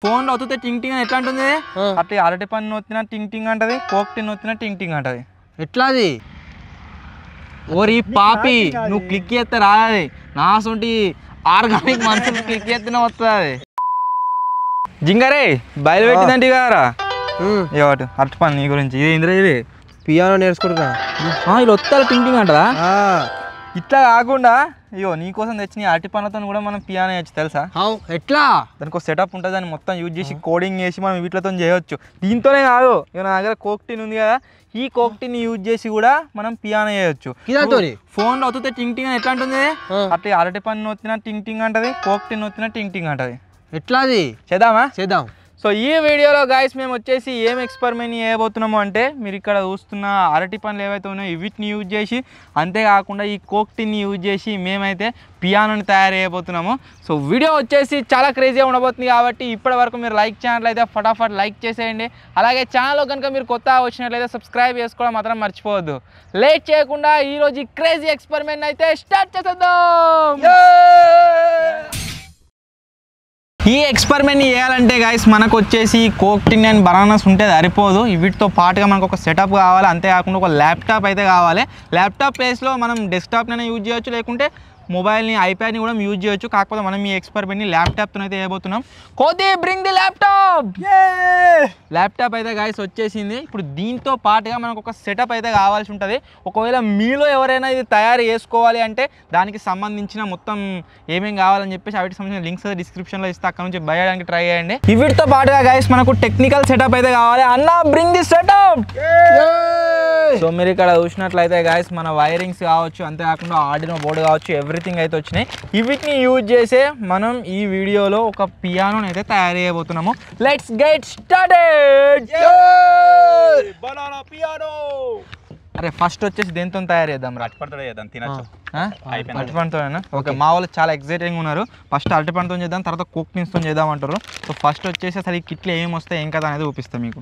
Phone అవుతుంటే టింగ్ టింగ్ అని ఎట్లా అంటుంది? అట్లా అరటి పన్ను వచ్చినా టింగ్ టింగ్ అంటది, కోక్ టిన్ వచ్చినా టింగ్ టింగ్ అంటది. ఎట్లాది? ఓరి పాపి, నువ్వు క్లిక్ చేస్తే రాది. నా సొంటి ఆర్గానిక్ మనుషులు క్లిక్ చేస్తేనే వస్తుంది. జింగరే బయలుపెట్టిందంటే గారా ఏవాటు అరటి పన్ను నీ గురించి. ఇది ఇంద్ర ఇది పియానో నేర్చుకుంటున్నా. ఇలా వస్తారు టింగ్ టింగ్ అంటదా? ఇట్లా కాకుండా అయ్యో నీకోసం తెచ్చిన అరటి పనులతో కూడా మనం పియానో చేయొచ్చు తెలుసా? ఎట్లా? దానికి సెటప్ ఉంటుంది, దాన్ని మొత్తం యూజ్ చేసి కోడింగ్ చేసి మనం వీటితో చేయొచ్చు. దీంతోనే కాదు, ఇక నా దగ్గర కోక్టిన్ ఉంది కదా, ఈ కోక్టిన్ యూజ్ చేసి కూడా మనం పియానో చేయొచ్చు. ఫోన్ అవుతుంటే టింగ్ టింగ్ అని ఎట్లా అంటుంది? అట్లా అరటి పన్ను వచ్చినా టింగ్ టింగ్ అంటది, కోక్టిన్ వచ్చినా టింగ్ టింగ్ అంటది. ఎట్లాది? చేద్దామా? చేద్దాం. సో ఈ వీడియోలో గైస్ మేము వచ్చేసి ఏం ఎక్స్పెరిమెంట్ చేయబోతున్నాము అంటే, మీరు ఇక్కడ చూస్తున్న అరటి పనులు ఏవైతే ఉన్నాయో వీటిని యూజ్ చేసి, అంతేకాకుండా ఈ కోక్టిన్ని యూజ్ చేసి మేమైతే పియానోని తయారు చేయబోతున్నాము. సో వీడియో వచ్చేసి చాలా క్రేజీగా ఉండబోతుంది కాబట్టి ఇప్పటి వరకు మీరు లైక్ ఛానల్ అయితే ఫటాఫట్ లైక్ చేసేయండి. అలాగే ఛానల్లో కనుక మీరు కొత్తగా వచ్చినట్లయితే సబ్స్క్రైబ్ చేసుకోవడం మాత్రం మర్చిపోవద్దు. లేట్ చేయకుండా ఈరోజు ఈ క్రేజీ ఎక్స్పెరిమెంట్ అయితే స్టార్ట్ చేసేద్దాం. ఈ ఎక్స్పెరిమెంట్ చేయాలంటే గైస్ మనకు వచ్చేసి కోక్టిన్ అండ్ బనానాస్ ఉంటే సరిపోదు, వీటితో పాటుగా మనకు ఒక సెటప్ కావాలి. అంతేకాకుండా ఒక ల్యాప్టాప్ అయితే కావాలి. ల్యాప్టాప్ ప్లేస్లో మనం డెస్క్టాప్నైనా యూజ్ చేయొచ్చు, లేకుంటే మొబైల్ని ఐప్యాడ్ని కూడా యూజ్ చేయొచ్చు. కాకపోతే మనం ఈ ఎక్స్పెరిమెంట్ని ల్యాప్టాప్తో అయితే చేయబోతున్నాం. కోతి బ్రింగ్ ది ల్యాప్టాప్. ల్యాప్టాప్ అయితే గైస్ వచ్చేసింది. ఇప్పుడు దీంతో పాటుగా మనకు ఒక సెటప్ అయితే కావాల్సి ఉంటుంది. ఒకవేళ మీలో ఎవరైనా ఇది తయారు చేసుకోవాలి అంటే దానికి సంబంధించిన మొత్తం ఏమేం కావాలని చెప్పేసి వాటికి సంబంధించిన లింక్స్ అయితే డిస్క్రిప్షన్లో ఇస్తే అక్కడ నుంచి బై చేయడానికి ట్రై చేయండి. వీటితో పాటుగా గైస్ మనకు టెక్నికల్ సెటప్ అయితే కావాలి. అన్న బ్రింగ్ ది సెటప్. సో మీరు ఇక్కడ చూసినట్లయితే గైస్ మన వైరింగ్స్ కావచ్చు, అంతేకాకుండా ఆర్డినో బోర్డు కావచ్చు, ఎవ్రీథింగ్ అయితే వచ్చినాయి. వీటిని యూజ్ చేసే మనం ఈ వీడియోలో ఒక పియానోని అయితే తయారు చేయబోతున్నాము. Let's get started. Banana piano. అరే ఫస్ట్ వచ్చేసి దేంతో తయారు చేద్దాం? అరటిపండుతో చేద్దాం, తినచ్చు. అరటిపండుతోనేనా? ఓకే, మా వాళ్ళు చాలా ఎక్సైటింగ్ ఉన్నారు. ఫస్ట్ అరటిపండుతో చేద్దాం, తర్వాత కోక్టిన్స్తో చేద్దాం అంటారు. సో ఫస్ట్ వచ్చేసి అసలు ఈ కిట్లు ఏం వస్తాయి ఏం కదా అనేది చూపిస్తాం మీకు.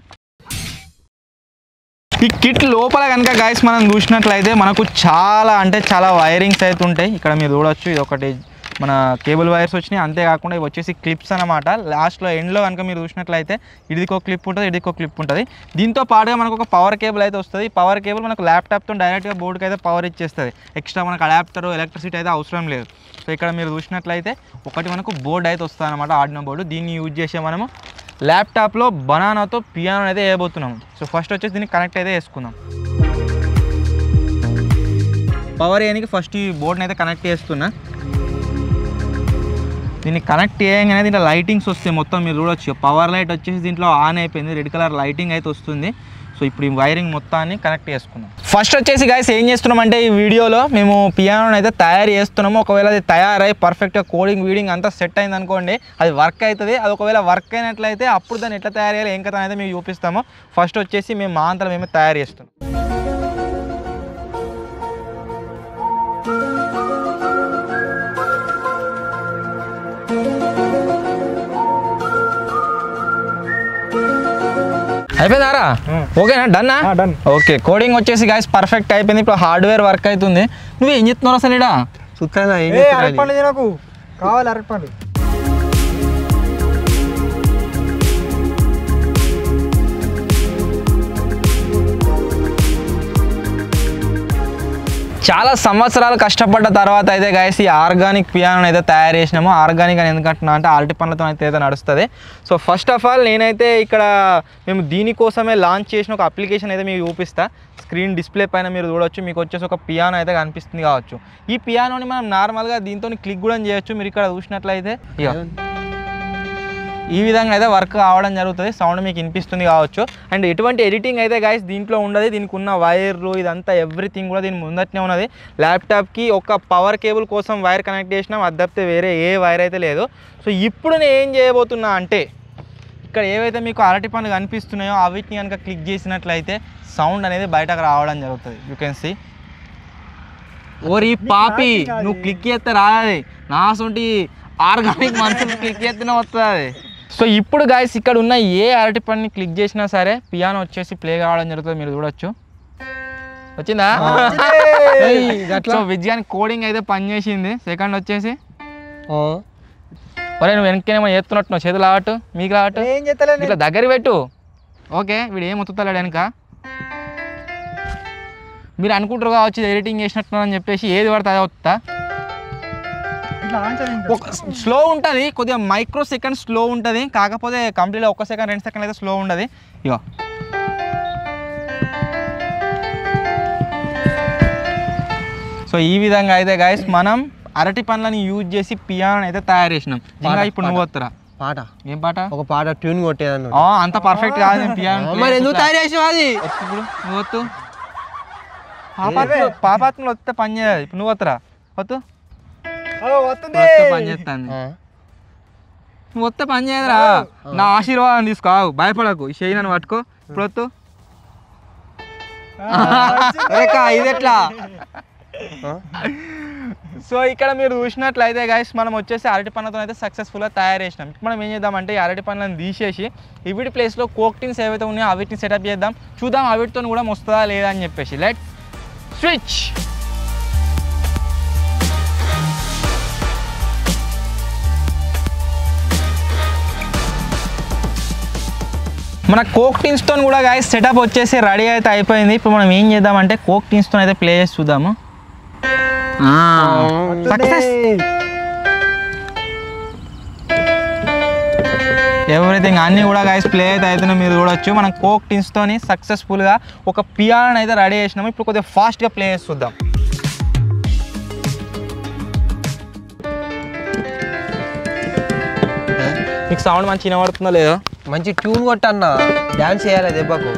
ఈ కిట్ లోపల కనుక గైస్ మనం చూసినట్లయితే మనకు చాలా అంటే చాలా వైరింగ్స్ అయితే ఉంటాయి. ఇక్కడ మీరు చూడొచ్చు, ఇది ఒకటి మన కేబుల్ వైర్స్ వచ్చినాయి. అంతేకాకుండా ఇవి వచ్చేసి క్లిప్స్ అనమాట. లాస్ట్లో ఎండ్లో కనుక మీరు చూసినట్లయితే ఇదికో క్లిప్ ఉంటుంది, ఇదికో క్లిప్ ఉంటుంది. దీంతో పాటుగా మనకు ఒక పవర్ కేబుల్ అయితే వస్తుంది. పవర్ కేబుల్ మనకు ల్యాప్టాప్తో డైరెక్ట్గా బోర్డుకి అయితే పవర్ ఇచ్చేస్తుంది. ఎక్స్ట్రా మనకు అడాప్టర్ ఎలక్ట్రిసిటీ అయితే అవసరం లేదు. సో ఇక్కడ మీరు చూసినట్లయితే ఒకటి మనకు బోర్డు అయితే వస్తుంది అనమాట, ఆర్డినో బోర్డు. దీన్ని యూజ్ చేసే మనము ల్యాప్టాప్లో బనానాతో పియానో అయితే వేయబోతున్నాము. సో ఫస్ట్ వచ్చేసి దీన్ని కనెక్ట్ అయితే చేసుకుందాం. పవర్ వేయడానికి ఫస్ట్ ఈ బోర్డుని అయితే కనెక్ట్ చేస్తున్నా. దీన్ని కనెక్ట్ చేయగానే దీంట్లో లైటింగ్స్ వస్తాయి మొత్తం మీరు చూడొచ్చు. పవర్ లైట్ వచ్చేసి దీంట్లో ఆన్ అయిపోయింది, రెడ్ కలర్ లైటింగ్ అయితే వస్తుంది. సో ఇప్పుడు ఈ వైరింగ్ మొత్తాన్ని కనెక్ట్ చేసుకుందాం. ఫస్ట్ వచ్చేసి గైస్ ఏం చేస్తున్నాం అంటే ఈ వీడియోలో మేము పియానోని అయితే తయారు చేస్తున్నాము. ఒకవేళ అది తయారై పర్ఫెక్ట్గా కోడింగ్ వీడింగ్ అంతా సెట్ అయింది అనుకోండి, అది వర్క్ అవుతుంది. అది ఒకవేళ వర్క్ అయినట్లయితే అప్పుడు దాన్ని ఎట్లా తయారు చేయాలి ఏం కదా అయితే మేము చూపిస్తాము. ఫస్ట్ వచ్చేసి మేము మా అంతలో మేమే తయారు చేస్తున్నాం. అయిపోయిందారా? ఓకేనా? డన్నా? డన్. ఓకే, కోడింగ్ వచ్చేసి గైస్ పర్ఫెక్ట్ అయిపోయింది. ఇప్పుడు హార్డ్వేర్ వర్క్ అవుతుంది. నువ్వు ఏం చెప్తున్నావు అసలు? ఇక్కడ సుత్తానా అరటిపండు నాకు కావాలి, అరటిపండు. చాలా సంవత్సరాలు కష్టపడ్డ తర్వాత అయితే గైస్ ఈ ఆర్గానిక్ పియానోని అయితే తయారు చేసినాము. ఆర్గానిక్ అని ఎందుకంటున్నా అంటే అరటి పండ్లతో అయితే నడుస్తుంది. సో ఫస్ట్ ఆఫ్ ఆల్ నేనైతే ఇక్కడ మేము దీనికోసమే లాంచ్ చేసిన ఒక అప్లికేషన్ అయితే మీకు చూపిస్తా. స్క్రీన్ డిస్ప్లే పైన మీరు చూడొచ్చు, మీకు వచ్చేసి ఒక పియానో అయితే కనిపిస్తుంది కావచ్చు. ఈ పియానోని మనం నార్మల్గా దీంతో క్లిక్ కూడా చేయొచ్చు. మీరు ఇక్కడ చూసినట్లయితే ఈ విధంగా అయితే వర్క్ కావడం జరుగుతుంది. సౌండ్ మీకు వినిపిస్తుంది కావచ్చు. అండ్ ఎటువంటి ఎడిటింగ్ అయితే గైస్ దీంట్లో ఉండదు. దీనికి ఉన్న వైర్లు ఇదంతా ఎవ్రీథింగ్ కూడా దీని ముందటనే ఉన్నది. ల్యాప్టాప్కి ఒక పవర్ కేబుల్ కోసం వైర్ కనెక్ట్ చేసినాం, అది తప్పితే వేరే ఏ వైర్ అయితే లేదు. సో ఇప్పుడు నేను ఏం చేయబోతున్నా అంటే ఇక్కడ ఏవైతే మీకు అరటి పండ్లు కనిపిస్తున్నాయో వీటిని కనుక క్లిక్ చేసినట్లయితే సౌండ్ అనేది బయటకు రావడం జరుగుతుంది. You can see. ఓరి పాపి, నువ్వు క్లిక్ చేస్తే రాదు. నా సొంటి ఆర్గానిక్ మనుషులు క్లిక్ చేస్తేనే వస్తుంది. సో ఇప్పుడు గైస్ ఇక్కడ ఉన్న ఏ అరటి పండుని క్లిక్ చేసినా సరే పియానో వచ్చేసి ప్లే కావడం జరుగుతుంది. మీరు చూడొచ్చు, వచ్చిందా? సో విజయానికి కోడింగ్ అయితే పనిచేసింది. సెకండ్ వచ్చేసి ఒరే నువ్వు వెనకేమో చేస్తున్నట్టు చేతులు ఆవట్టు మీకు రావట్టు ఏం చేస్తలే ఇట్లా దగ్గర పెట్టు. ఓకే వీడు ఏం ఒత్తుతాడు వెనక. మీరు అనుకుంటారు కావచ్చు ఎడిటింగ్ చేసినట్టున్నారని చెప్పేసి ఏది పడితే అదే వస్తా. స్లో ఉంటుంది కొద్దిగా మైక్రో సెకండ్ స్లో ఉంటుంది, కాకపోతే కంప్లీట్గా 1 సెకండ్ 2 సెకండ్ అయితే స్లో ఉండదు. ఇగో సో ఈ విధంగా అయితే గైస్ మనం అరటి పండ్లని యూజ్ చేసి పియానో అయితే తయారు చేసినాం. ఇంకా ఇప్పుడు నువ్వు వస్తురా పాట ఏం పాట? ఒక పాట ట్యూన్ కొట్టేదాన్ని. అంత పర్ఫెక్ట్ కాదు నేను పియానో. మరి ఎందుకు తయారు చేసావు అది? ఇప్పుడు నువ్వు వద్దు, పాపాత్మలు వస్తే పని చేయదు. ఇప్పుడు నువ్వు వస్తురా వద్దు పని చేస్తాను. నువ్వు వస్తే పని చేయదురా, నా ఆశీర్వాదం తీసుకో, భయపడకు. ఈ చెయ్యి నన్ను పట్టుకో. ఇప్పుడు వద్దు ఇది ఎట్లా? సో ఇక్కడ మీరు చూసినట్లయితే గైస్ మనం వచ్చేసి అరటి పండ్లతో అయితే సక్సెస్ఫుల్గా తయారు చేసినాం. మనం ఏం చేద్దామంటే ఈ అరటి పండ్లను తీసేసి వీటి ప్లేస్లో కోక్ టిన్స్ ఏవైతే ఉన్నాయో అవిటిని సెటప్ చేద్దాం. చూద్దాం అవిటితో కూడా వస్తుందా లేదా అని చెప్పేసి. Let switch. మన కోక్ టిన్స్తో కూడా గైస్ సెటప్ వచ్చేసి రెడీ అయితే అయిపోయింది. ఇప్పుడు మనం ఏం చేద్దామంటే కోక్ టిన్స్తో అయితే ప్లే చేసి చూద్దాము. ఎవ్రీథింగ్ అన్నీ కూడా గైస్ ప్లే అయితే అవుతున్నాయి, మీరు చూడొచ్చు. మనం కోక్ టిన్స్తోని సక్సెస్ఫుల్గా ఒక పియానో అయితే రెడీ చేసినాము. ఇప్పుడు కొద్దిగా ఫాస్ట్గా ప్లే చేసి చూద్దాం. మీకు సౌండ్ మంచి వినబడుతుందో లేదో? మంచి ట్యూన్ కొట్టన్నా, డ్యాన్స్ చేయాలి దెబ్బకు.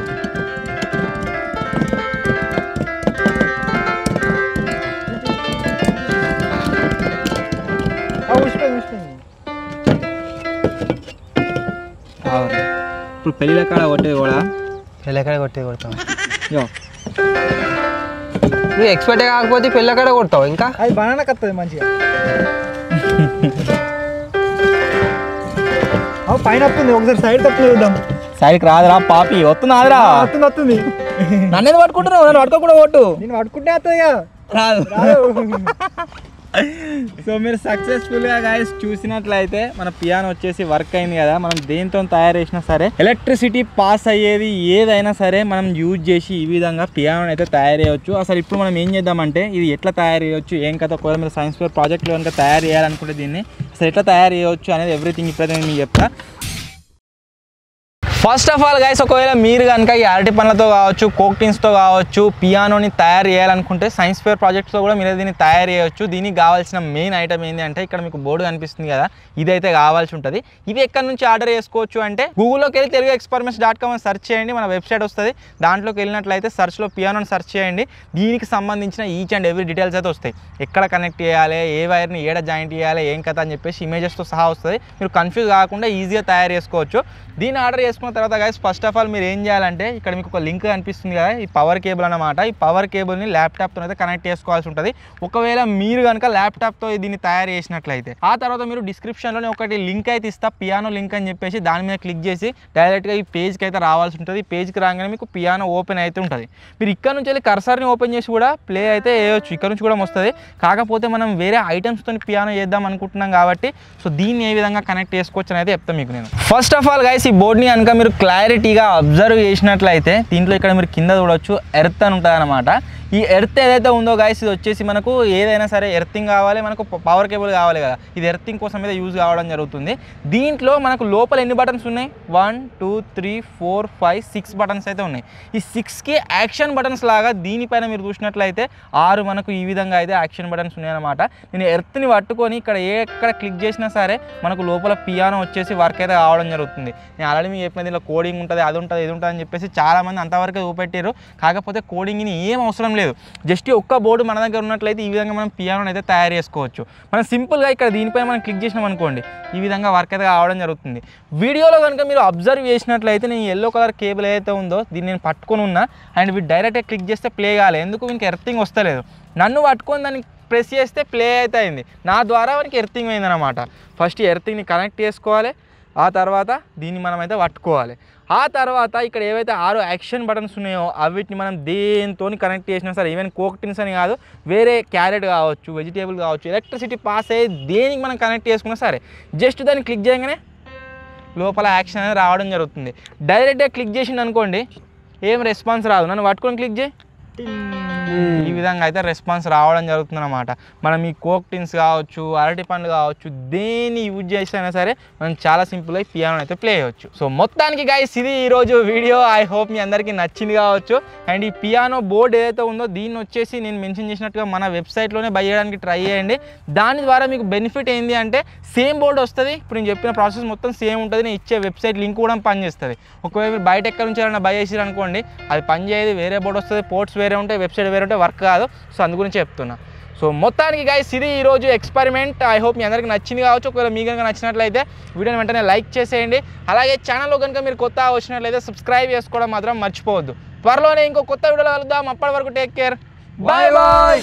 ఇప్పుడు పెళ్ళిళ్ళ కాడ కొట్టేది కూడా పెళ్ళి కాడ కొట్టేది కొడతావు. నువ్వు ఎక్స్పర్ట్ కాకపోతే పెళ్ళి కాడ కొడతావు. ఇంకా అది బనానా కత్తది మంచిగా. పైన వస్తుంది, ఒకసారి సైడ్ తప్పులు చూద్దాం. సైడ్కి రాదురా పాపి, వస్తుందిరా. వస్తుంది. నన్ను ఎందుకు పట్టుకుంటున్నావు? నన్ను పట్టుకోకుండా కొట్టు. నేను పట్టుకుంటే వస్తుంది కదా. రాదు. సో మీరు సక్సెస్ఫుల్గా గైస్ చూసినట్లయితే మన పియానో వచ్చేసి వర్క్ అయింది కదా. మనం దేంతో తయారు చేసినా సరే ఎలక్ట్రిసిటీ పాస్ అయ్యేది ఏదైనా సరే మనం యూజ్ చేసి ఈ విధంగా పియానో అయితే తయారు చేయవచ్చు. అసలు ఇప్పుడు మనం ఏం చేద్దామంటే ఇది ఎట్లా తయారు చేయవచ్చు, ఏం కథ, ఒకవేళ మీరు సైన్స్ ఫేర్ ప్రాజెక్ట్లో కనుక తయారు చేయాలనుకుంటే దీన్ని అసలు ఎట్లా తయారు చేయవచ్చు అనేది ఎవ్రీథింగ్ ఇప్పుడైతే నేను మీకు చెప్తా. ఫస్ట్ ఆఫ్ ఆల్ గైస్ ఒకవేళ మీరు కనుక ఈ అరటి పండ్లతో కావచ్చు, కోక్ టిన్స్తో కావచ్చు పియానోని తయారు చేయాలనుకుంటే సైన్స్ ఫేర్ ప్రాజెక్ట్స్లో కూడా మీరు దీన్ని తయారు చేయవచ్చు. దీనికి కావాల్సిన మెయిన్ ఐటమ్ ఏంటి అంటే ఇక్కడ మీకు బోర్డు కనిపిస్తుంది కదా, ఇదైతే కావాల్సి ఉంటుంది. ఇది ఎక్కడి నుంచి ఆర్డర్ చేసుకోవచ్చు అంటే గూగుల్లోకి వెళ్ళి teluguexperiments.com అని సెర్చ్ చేయండి, మన వెబ్సైట్ వస్తుంది. దాంట్లోకి వెళ్ళినట్లయితే సెర్చ్లో పియానోని సెర్చ్ చేయండి. దీనికి సంబంధించిన ఈచ్ అండ్ ఎవ్రీ డీటెయిల్స్ అయితే వస్తాయి. ఎక్కడ కనెక్ట్ చేయాలి, ఏ వైర్ని ఏడ జాయింట్ చేయాలి, ఏం కథ అని చెప్పేసి ఇమేజెస్తో సహా వస్తుంది. మీరు కన్ఫ్యూజ్ కాకుండా ఈజీగా తయారు చేసుకోవచ్చు. దీన్ని ఆర్డర్ చేసుకున్న తర్వాత గైస్ ఫస్ట్ ఆఫ్ ఆల్ మీరు ఏం చేయాలంటే ఇక్కడ మీకు ఒక లింక్ కనిపిస్తుంది కదా, ఈ పవర్ కేబుల్ అన్నమాట. ఈ పవర్ కేబుల్ని ల్యాప్టాప్తో అయితే కనెక్ట్ చేసుకోవాల్సి ఉంటుంది. ఒకవేళ మీరు కనుక ల్యాప్టాప్తో దీన్ని తయారు చేసినట్లయితే ఆ తర్వాత మీరు డిస్క్రిప్షన్లోనే ఒకటి లింక్ అయితే ఇస్తా, పియానో లింక్ అని చెప్పేసి దాని మీద క్లిక్ చేసి డైరెక్ట్గా ఈ పేజ్కి అయితే రావాల్సి ఉంటుంది. ఈ పేజ్కి రాగానే మీకు పియానో ఓపెన్ అయితే ఉంటుంది. మీరు ఇక్కడ నుంచి వెళ్ళి కర్సర్ని ఓపెన్ చేసి కూడా ప్లే అయితే వేయవచ్చు, ఇక్కడ నుంచి కూడా వస్తుంది. కాకపోతే మనం వేరే ఐటమ్స్తో పియానో చేద్దాం అనుకుంటున్నాం కాబట్టి సో దీన్ని ఏ విధంగా కనెక్ట్ చేసుకోవచ్చు అని అయితే చెప్తాను మీకు నేను. ఫస్ట్ ఆఫ్ ఆల్ గైస్ ఈ బోర్డ్ని కనుక మీరు క్లారిటీగా అబ్జర్వ్ చేసినట్లయితే దీంట్లో ఇక్కడ మీరు కింద చూడవచ్చు ఎర్త్ అని ఉంటుంది అనమాట. ఈ ఎర్త్ ఏదైతే ఉందో గైస్ ఇది వచ్చేసి మనకు ఏదైనా సరే ఎర్తింగ్ కావాలి, మనకు పవర్ కేబుల్ కావాలి కదా, ఇది ఎర్తింగ్ కోసం అయితే యూజ్ కావడం జరుగుతుంది. దీంట్లో మనకు లోపల ఎన్ని బటన్స్ ఉన్నాయి? 1 2 3 4 5 6 బటన్స్ అయితే ఉన్నాయి. ఈ 6కి యాక్షన్ బటన్స్ లాగా దీనిపైన మీరు చూసినట్లయితే 6 మనకు ఈ విధంగా అయితే యాక్షన్ బటన్స్ ఉన్నాయన్నమాట. నేను ఎర్త్ని పట్టుకొని ఇక్కడ ఎక్కడ క్లిక్ చేసినా సరే మనకు లోపల పియానో వచ్చేసి వర్క్ అయితే కావడం జరుగుతుంది. నేను ఆల్రెడీ మీకు చెప్పిన దీనిలో కోడింగ్ ఉంటుంది, అది ఉంటుంది, ఇది ఉంటుంది అని చెప్పేసి చాలామంది అంతవరకు చూపెట్టారు. కాకపోతే కోడింగ్ని ఏం అవసరం లేదు, జస్ట్ ఒక్క బోర్డు మన దగ్గర ఉన్నట్లయితే ఈ విధంగా మనం పియానోని అయితే తయారు చేసుకోవచ్చు. మనం సింపుల్గా ఇక్కడ దీనిపైన మనం క్లిక్ చేసినాం అనుకోండి ఈ విధంగా వర్క్ అయితే కావడం జరుగుతుంది. వీడియోలో కనుక మీరు అబ్జర్వ్ చేసినట్లయితే నేను ఎల్లో కలర్ కేబుల్ ఏదైతే ఉందో దీన్ని నేను పట్టుకొని ఉన్నా అండ్ వీటి డైరెక్ట్గా క్లిక్ చేస్తే ప్లే కాలేదు. ఎందుకు? వీనికి ఎర్తింగ్ వస్తలేదు. నన్ను పట్టుకొని దాన్ని ప్రెస్ చేస్తే ప్లే అయితే అయింది, నా ద్వారా వానికి ఎర్తింగ్ అయిందనమాట. ఫస్ట్ ఎర్తింగ్ని కనెక్ట్ చేసుకోవాలి, ఆ తర్వాత దీన్ని మనమైతే పట్టుకోవాలి. ఆ తర్వాత ఇక్కడ ఏవైతే 6 యాక్షన్ బటన్స్ ఉన్నాయో అవిటిని మనం దేంతో కనెక్ట్ చేసినా సరే, ఈవెన్ కోక్ టిన్స్ అని కాదు, వేరే క్యారెట్ కావచ్చు, వెజిటేబుల్ కావచ్చు, ఎలక్ట్రిసిటీ పాస్ అయ్యే దేనికి మనం కనెక్ట్ చేసుకున్నా సరే జస్ట్ దాన్ని క్లిక్ చేయగానే లోపల యాక్షన్ అనేది రావడం జరుగుతుంది. డైరెక్ట్గా క్లిక్ చేసిండు అనుకోండి ఏం రెస్పాన్స్ రాదు. నన్ను పట్టుకొని క్లిక్ చేయి, ఈ విధంగా అయితే రెస్పాన్స్ రావడం జరుగుతుంది అన్నమాట. మనం ఈ కోక్ టిన్స్ కావచ్చు, అరటి పండ్లు కావచ్చు, దేన్ని యూజ్ చేసినా సరే మనం చాలా సింపుల్గా పియానో అయితే ప్లే చేయవచ్చు. సో మొత్తానికి గైస్ ఇది ఈరోజు వీడియో. ఐ హోప్ మీ అందరికీ నచ్చింది కావచ్చు. అండ్ ఈ పియానో బోర్డ్ ఏదైతే ఉందో దీన్ని వచ్చేసి నేను మెన్షన్ చేసినట్టుగా మన వెబ్సైట్లోనే బై చేయడానికి ట్రై చేయండి. దాని ద్వారా మీకు బెనిఫిట్ ఏంటి అంటే సేమ్ బోర్డ్ వస్తుంది. ఇప్పుడు నేను చెప్పిన ప్రాసెస్ మొత్తం సేమ్ ఉంటుంది. నేను ఇచ్చే వెబ్సైట్ లింక్ కూడా పనిచేస్తుంది. ఒకవేళ మీరు బయట ఎక్కడి నుంచి ఏమైనా బై చేసారు అనుకోండి, అది పనిచేయదు, వేరే బోర్డు వస్తుంది, పోర్ట్స్ వేరే ఉంటాయి, వెబ్సైట్ వేరే ఉంటే వర్క్ కాదు. సో అందు గురించి చెప్తున్నా. సో మొత్తానికి గైస్ ఇది ఈరోజు ఎక్స్పెరిమెంట్. ఐ హోప్ మీ అందరికీ నచ్చింది కావచ్చు. ఒకవేళ మీకు కనుక నచ్చినట్లయితే వీడియోని వెంటనే లైక్ చేసేయండి. అలాగే ఛానల్లో కనుక మీరు కొత్త వచ్చినట్లయితే సబ్స్క్రైబ్ చేసుకోవడం మాత్రం మర్చిపోవద్దు. త్వరలోనే ఇంకో కొత్త వీడియోలో కలుద్దాం. అప్పటి వరకు టేక్ కేర్, బాయ్ బాయ్.